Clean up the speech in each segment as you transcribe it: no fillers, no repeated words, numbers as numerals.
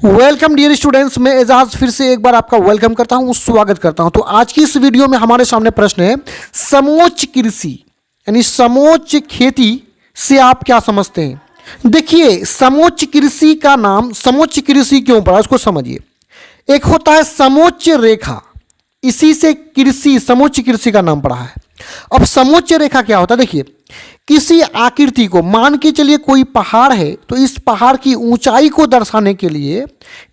Welcome dear students, मैं एजाज फिर से एक बार आपका वेलकम करता हूं, स्वागत करता हूं। तो आज की इस वीडियो में हमारे सामने प्रश्न है समोच्च कृषि यानी समोच्च खेती से आप क्या समझते हैं। देखिए, समोच्च कृषि का नाम समोच्च कृषि क्यों पड़ा उसको समझिए। एक होता है समोच्च रेखा, इसी से कृषि समोच्च कृषि का नाम पड़ा है। अब समोच्च रेखा क्या होता है, देखिए किसी आकृति को मान के चलिए कोई पहाड़ है, तो इस पहाड़ की ऊंचाई को दर्शाने के लिए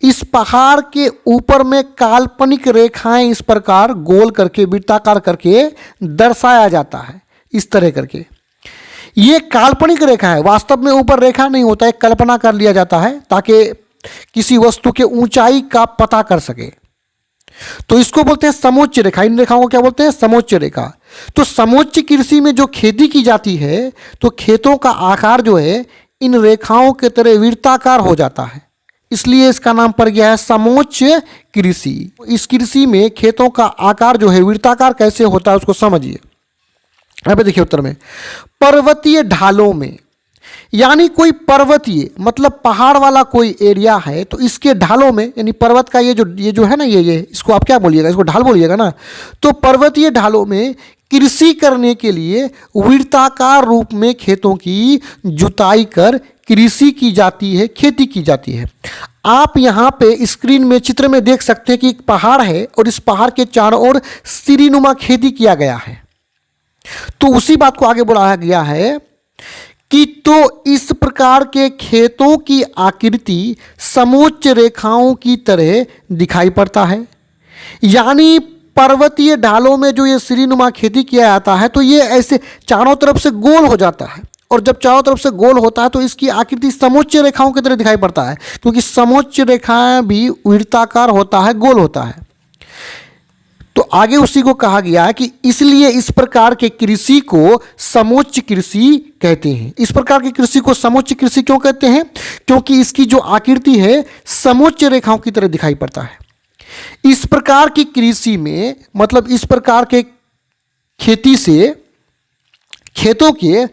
इस पहाड़ के ऊपर में काल्पनिक रेखाएं इस प्रकार गोल करके वृत्ताकार करके दर्शाया जाता है। इस तरह करके ये काल्पनिक रेखा है, वास्तव में ऊपर रेखा नहीं होता है, कल्पना कर लिया जाता है ताकि किसी वस्तु के ऊंचाई का पता कर सके। तो इसको बोलते हैं समोच्च रेखा। इन रेखाओं को क्या बोलते हैं, समोच्च रेखा। तो समोच्च कृषि में जो खेती की जाती है तो खेतों का आकार जो है इन रेखाओं के तरह वृत्ताकार हो जाता है, इसलिए इसका नाम पड़ गया है समोच्च कृषि। इस कृषि में खेतों का आकार जो है वृत्ताकार कैसे होता है उसको समझिए। यहाँ पे देखिए उत्तर में पर्वतीय ढालों में, यानी कोई पर्वतीय मतलब पहाड़ वाला कोई एरिया है तो इसके ढालों में, यानी पर्वत का ये जो है ना, ये इसको आप क्या बोलिएगा, इसको ढाल बोलिएगा ना। तो पर्वतीय ढालों में कृषि करने के लिए वृत्ताकार रूप में खेतों की जुताई कर कृषि की जाती है, खेती की जाती है। आप यहाँ पे स्क्रीन में चित्र में देख सकते हैं कि एक पहाड़ है और इस पहाड़ के चारों ओर सीढ़ीनुमा खेती किया गया है। तो उसी बात को आगे बढ़ाया गया है कि तो इस प्रकार के खेतों की आकृति समोच्च रेखाओं की तरह दिखाई पड़ता है। यानी पर्वतीय ढालों में जो ये सीढ़ीनुमा खेती किया जाता है तो ये ऐसे चारों तरफ से गोल हो जाता है, और जब चारों तरफ से गोल होता है तो इसकी आकृति समोच्च रेखाओं की तरह दिखाई पड़ता है, क्योंकि समोच्च रेखाएं भी वृत्ताकार होता है, गोल होता है। तो आगे उसी को कहा गया है कि इसलिए इस प्रकार के कृषि को समोच्च कृषि कहते हैं। इस प्रकार की कृषि को समोच्च कृषि क्यों कहते हैं, क्योंकि इसकी जो आकृति है समोच्च रेखाओं की तरह दिखाई पड़ता है। इस प्रकार की कृषि में मतलब इस प्रकार के खेती से खेतों के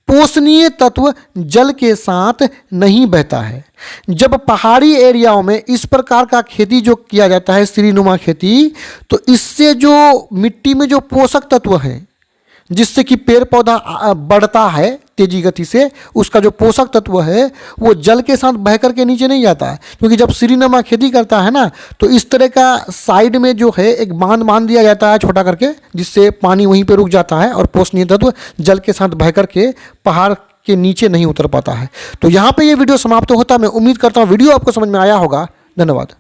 पोषणीय तत्व जल के साथ नहीं बहता है। जब पहाड़ी एरियाओं में इस प्रकार का खेती जो किया जाता है सीढ़ीनुमा खेती, तो इससे जो मिट्टी में जो पोषक तत्व हैं जिससे कि पेड़ पौधा बढ़ता है तेजी गति से, उसका जो पोषक तत्व है वो जल के साथ बह करके नीचे नहीं जाता है। क्योंकि जब सीढ़ीनुमा खेती करता है ना तो इस तरह का साइड में जो है एक बांध दिया जाता है छोटा करके, जिससे पानी वहीं पे रुक जाता है और पोषणीय तत्व जल के साथ बह करके पहाड़ के नीचे नहीं उतर पाता है। तो यहाँ पे ये वीडियो समाप्त होता है। मैं उम्मीद करता हूँ वीडियो आपको समझ में आया होगा। धन्यवाद।